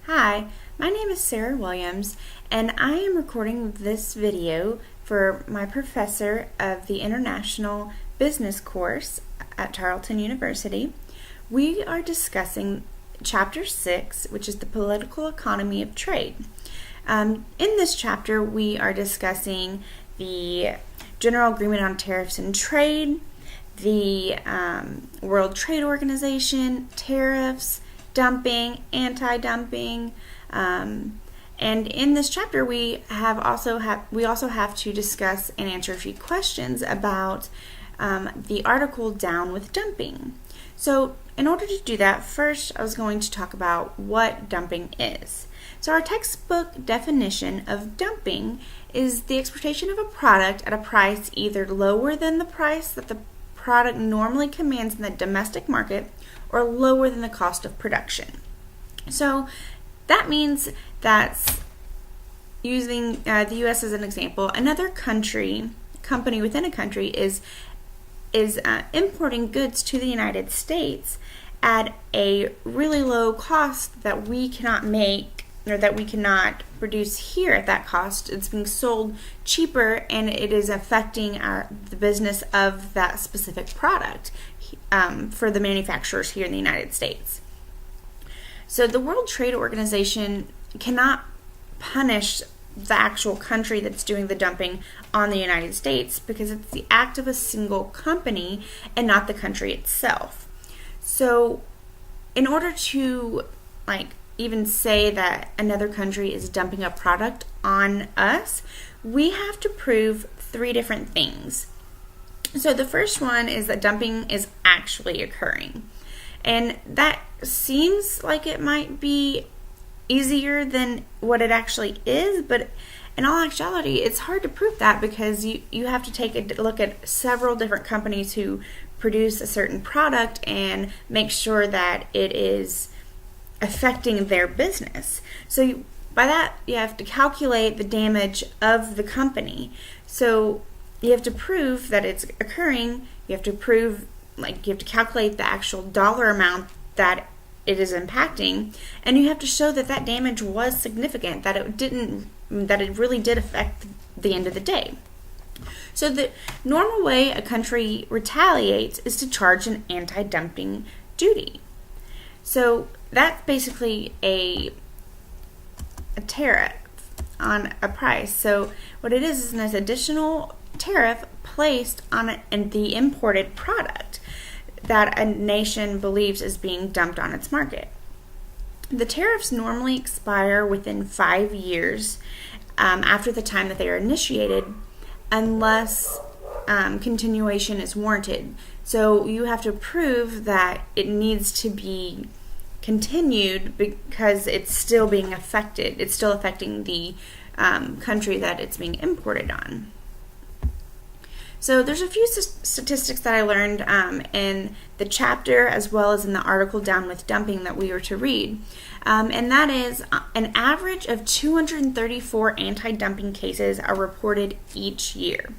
Hi, my name is Sarah Williams, and I am recording this video for my professor of the International Business course at Tarleton University. We are discussing Chapter 6, which is the Political Economy of Trade. In this chapter, we are discussing the General Agreement on Tariffs and Trade, the World Trade Organization, tariffs, dumping, anti-dumping, and in this chapter we also have to discuss and answer a few questions about the article Down with Dumping. So in order to do that, first I was going to talk about what dumping is. So our textbook definition of dumping is the exportation of a product at a price either lower than the price that the product normally commands in the domestic market or lower than the cost of production. So that means that's using the U.S. as an example. Another company within a country is importing goods to the United States at a really low cost that we cannot make or that we cannot produce here at that cost. It's being sold cheaper, and it is affecting the business of that specific product for the manufacturers here in the United States. So the World Trade Organization cannot punish the actual country that's doing the dumping on the United States because it's the act of a single company and not the country itself. So in order to even say that another country is dumping a product on us, we have to prove three different things. So the first one is that dumping is actually occurring. And that seems like it might be easier than what it actually is, but in all actuality, it's hard to prove that because you have to take a look at several different companies who produce a certain product and make sure that it is affecting their business. So by that, you have to calculate the damage of the company. So you have to prove that it's occurring. You have to calculate the actual dollar amount that it is impacting, and you have to show that that damage was significant, that it really did affect the end of the day. So the normal way a country retaliates is to charge an anti-dumping duty. So that's basically a tariff on a price. So what it is an additional tariff placed on the imported product that a nation believes is being dumped on its market. The tariffs normally expire within 5 years after the time that they are initiated, unless continuation is warranted. So you have to prove that it needs to be continued because it's still being affected. It's still affecting the country that it's being imported on. So there's a few statistics that I learned in the chapter as well as in the article Down with Dumping that we were to read. And that is an average of 234 anti-dumping cases are reported each year.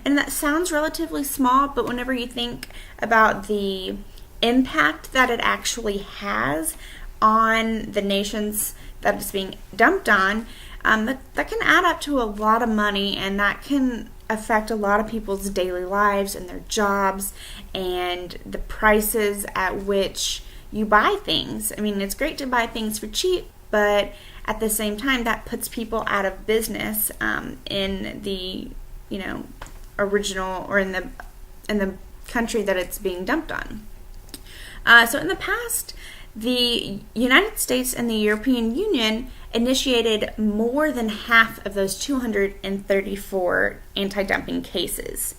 And that sounds relatively small, but whenever you think about the impact that it actually has on the nations that it's being dumped on, that can add up to a lot of money, and that can affect a lot of people's daily lives and their jobs and the prices at which you buy things. I mean, it's great to buy things for cheap, but at the same time, that puts people out of business in the original or in the country that it's being dumped on. So in the past, the United States and the European Union initiated more than half of those 234 anti-dumping cases.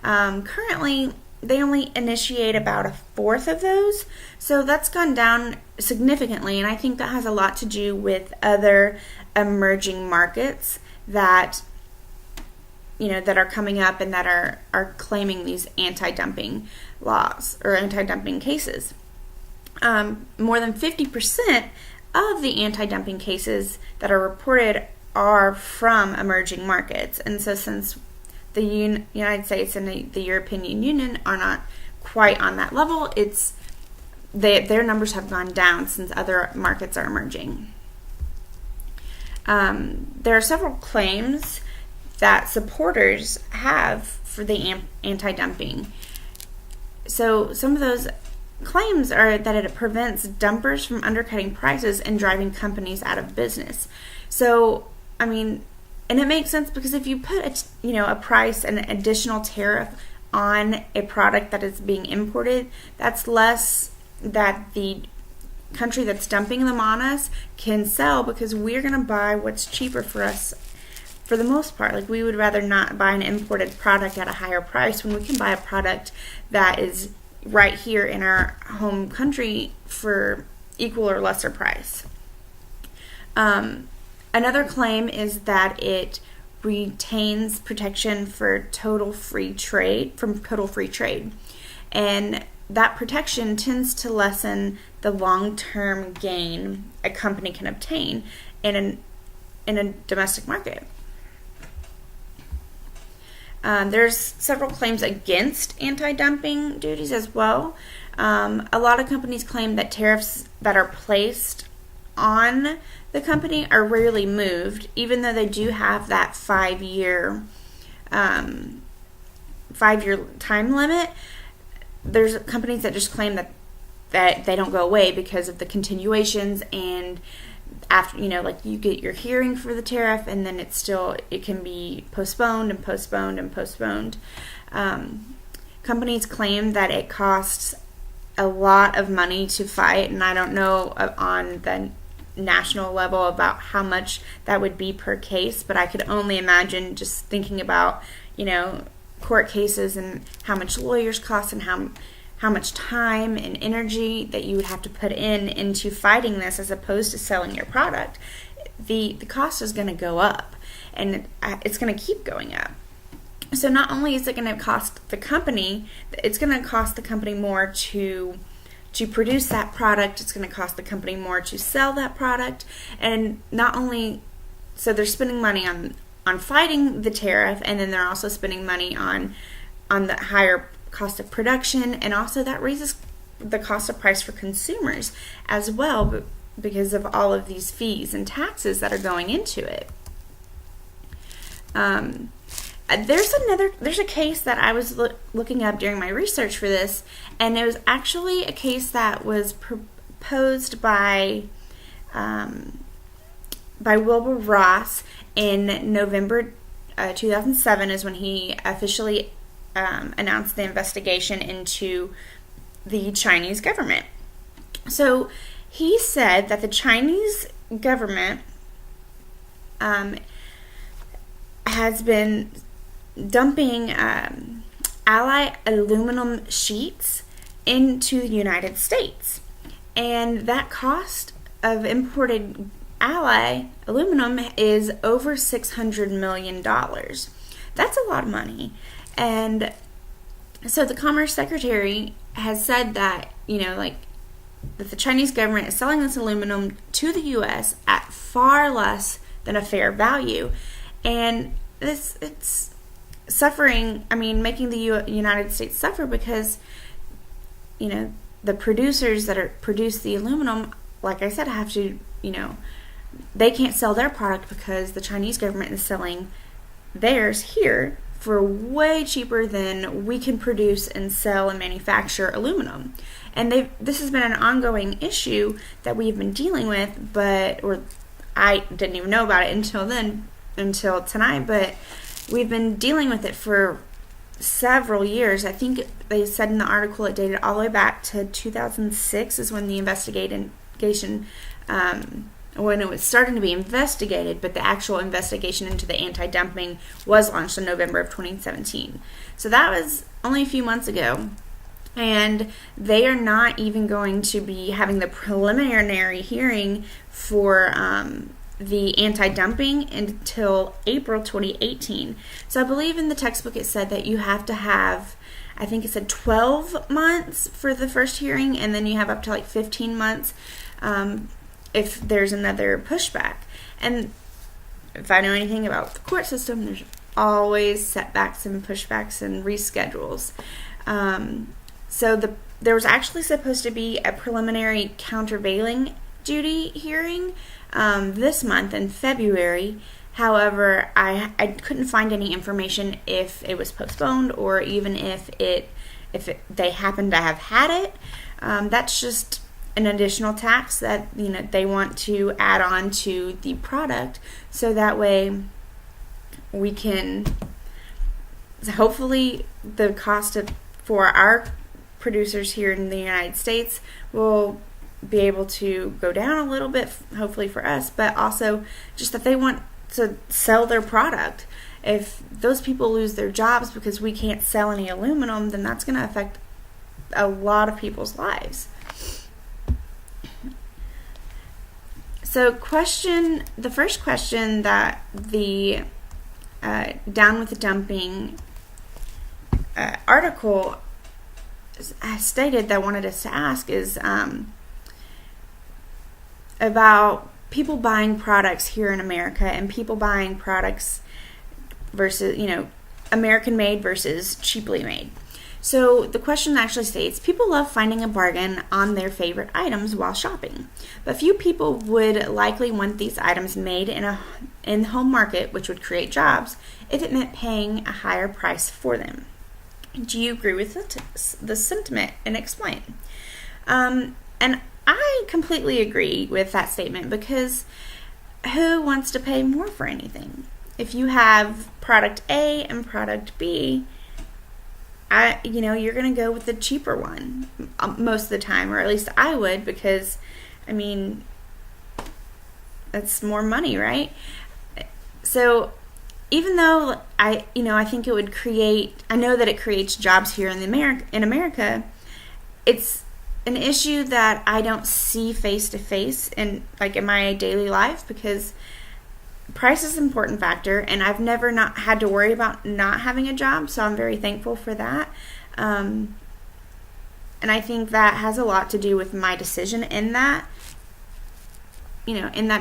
Currently, they only initiate about a fourth of those, so that's gone down significantly, and I think that has a lot to do with other emerging markets that are coming up and that are claiming these anti-dumping laws or anti-dumping cases. More than 50% of the anti-dumping cases that are reported are from emerging markets. And so since the United States and the European Union are not quite on that level, their numbers have gone down since other markets are emerging. There are several claims that supporters have for the anti-dumping. So some of those claims are that it prevents dumpers from undercutting prices and driving companies out of business. So, I mean, and it makes sense because if you put a price, an additional tariff on a product that is being imported, that's less that the country that's dumping them on us can sell, because we're going to buy what's cheaper for us for the most part. Like, we would rather not buy an imported product at a higher price when we can buy a product that is right here in our home country for equal or lesser price. Another claim is that it retains protection for total free trade, and that protection tends to lessen the long-term gain a company can obtain in a domestic market. There's several claims against anti-dumping duties as well. A lot of companies claim that tariffs that are placed on the company are rarely moved, even though they do have that 5-year time limit. There's companies that just claim that they don't go away because of the continuations, and after, like, you get your hearing for the tariff, and then it can be postponed and postponed and postponed. Companies claim that it costs a lot of money to fight, and I don't know on the national level about how much that would be per case, but I could only imagine, just thinking about, court cases and how much lawyers cost and how much time and energy that you would have to put into fighting this as opposed to selling your product. The cost is going to go up, and it's going to keep going up. So not only is it going to cost the company, it's going to cost the company more to produce that product. It's going to cost the company more to sell that product. And not only, so they're spending money on fighting the tariff, and then they're also spending money on the higher cost of production, and also that raises the cost of price for consumers as well, because of all of these fees and taxes that are going into it. There's a case that I was looking up during my research for this, and it was actually a case that was proposed by Wilbur Ross in November 2007 is when he officially announced the investigation into the Chinese government. So he said that the Chinese government has been dumping Ally aluminum sheets into the United States, and that cost of imported Ally aluminum is over $600 million. That's a lot of money. And so the Commerce Secretary has said that, that the Chinese government is selling this aluminum to the U.S. at far less than a fair value. And it's suffering, making the United States suffer, because, the producers that produce the aluminum, like I said, have to, they can't sell their product because the Chinese government is selling theirs here for way cheaper than we can produce and sell and manufacture aluminum. And this has been an ongoing issue that we've been dealing with, or I didn't even know about it until tonight, but we've been dealing with it for several years. I think they said in the article it dated all the way back to 2006 is when the investigation, when it was starting to be investigated, but the actual investigation into the anti-dumping was launched in November of 2017. So that was only a few months ago. And they are not even going to be having the preliminary hearing for the anti-dumping until April 2018. So I believe in the textbook it said that you have to have, I think it said 12 months for the first hearing, and then you have up to 15 months if there's another pushback. And if I know anything about the court system, there's always setbacks and pushbacks and reschedules. So there was actually supposed to be a preliminary countervailing duty hearing this month in February. However, I couldn't find any information if it was postponed or even if they happen to have had it. That's just an additional tax that they want to add on to the product, so that way we can hopefully the cost for our producers here in the United States will be able to go down a little bit, hopefully for us, but also just that they want to sell their product. If those people lose their jobs because we can't sell any aluminum, then that's going to affect a lot of people's lives. So the first question that the Down with the Dumping article stated that I wanted us to ask is about people buying products here in America and people buying products versus, American made versus cheaply made. So the question actually states, people love finding a bargain on their favorite items while shopping, but few people would likely want these items made in the home market, which would create jobs, if it meant paying a higher price for them. Do you agree with the sentiment, and explain? And I completely agree with that statement, because who wants to pay more for anything? If you have product A and product B, you're going to go with the cheaper one most of the time, or at least I would, because, that's more money, right? So even though I think it would I know that it creates jobs here in America, it's an issue that I don't see face to face in my daily life, because price is an important factor, and I've never not had to worry about not having a job, so I'm very thankful for that. And I think that has a lot to do with my decision in that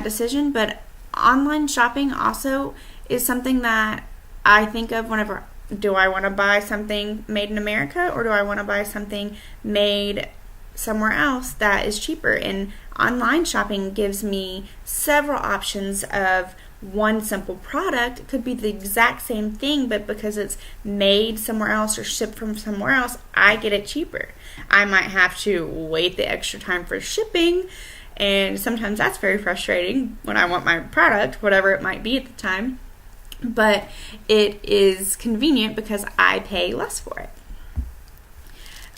decision. But online shopping also is something that I think of whenever, do I want to buy something made in America, or do I want to buy something made somewhere else that is cheaper? And online shopping gives me several options of one simple product. It could be the exact same thing, but because it's made somewhere else or shipped from somewhere else, I get it cheaper. I might have to wait the extra time for shipping, and sometimes that's very frustrating when I want my product, whatever it might be at the time. But it is convenient because I pay less for it.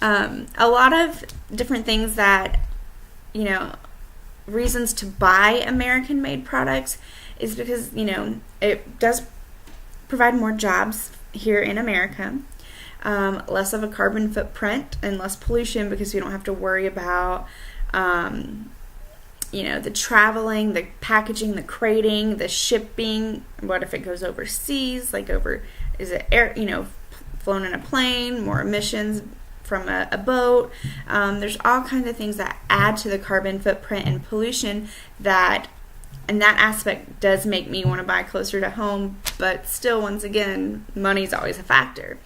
A lot of different things that, reasons to buy American-made products is because, it does provide more jobs here in America, less of a carbon footprint and less pollution, because we don't have to worry about, the traveling, the packaging, the crating, the shipping. What if it goes overseas? Is it air, flown in a plane, more emissions from a boat. There's all kinds of things that add to the carbon footprint and pollution, and that aspect does make me want to buy closer to home, but still, once again, money's always a factor.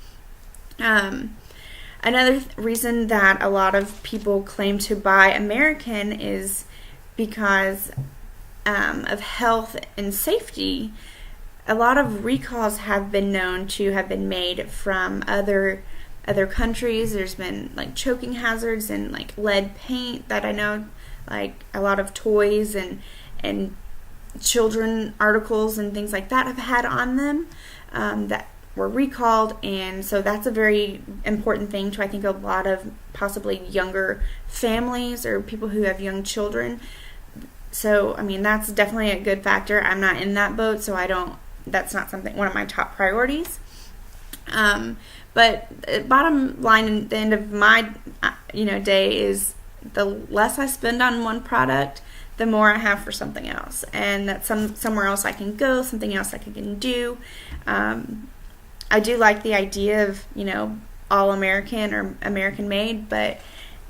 Another reason that a lot of people claim to buy American is because of health and safety. A lot of recalls have been known to have been made from other countries. There's been choking hazards and lead paint that I know, a lot of toys and children articles and things like that have had on them that were recalled, and so that's a very important thing to, I think, a lot of possibly younger families or people who have young children. So that's definitely a good factor. I'm not in that boat, so that's not one of my top priorities. But bottom line at the end of my day is, the less I spend on one product, the more I have for something else, and that somewhere else I can go, something else I can do. I do like the idea of all American or American made, but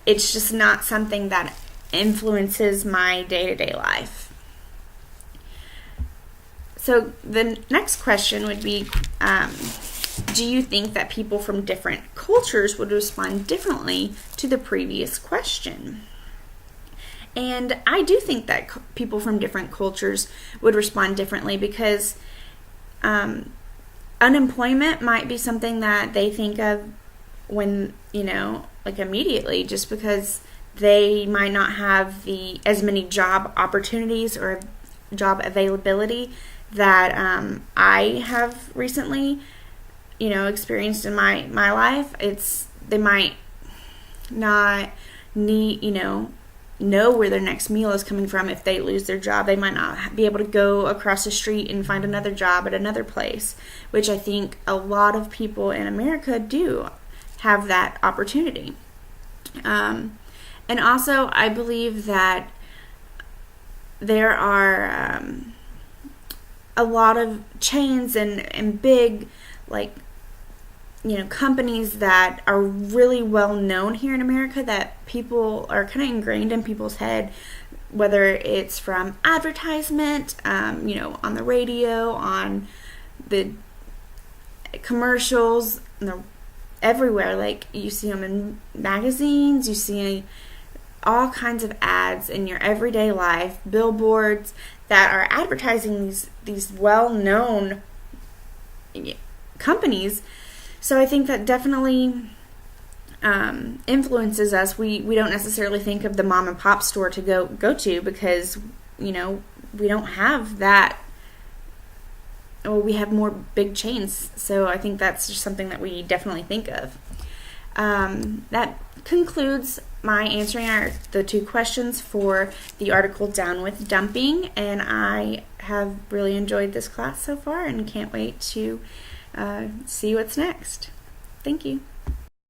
it's just not something that influences my day-to-day life. So the next question would be, do you think that people from different cultures would respond differently to the previous question? And I do think that people from different cultures would respond differently, because unemployment might be something that they think of when, like immediately, just because they might not have as many job opportunities or job availability that I have recently, experienced in my life. They might not need, know where their next meal is coming from if they lose their job. They might not be able to go across the street and find another job at another place, which I think a lot of people in America do have that opportunity. And also, I believe that there are a lot of chains and big, companies that are really well known here in America, that people are kind of ingrained in people's head, whether it's from advertisement, on the radio, on the commercials, everywhere. Like, you see them in magazines, you see all kinds of ads in your everyday life, billboards that are advertising these well-known companies. So I think that definitely influences us. We don't necessarily think of the mom and pop store to go to, because we don't have that. Well, we have more big chains, so I think that's just something that we definitely think of. That concludes my answering the 2 questions for the article Down with Dumping, and I have really enjoyed this class so far and can't wait to see what's next. Thank you.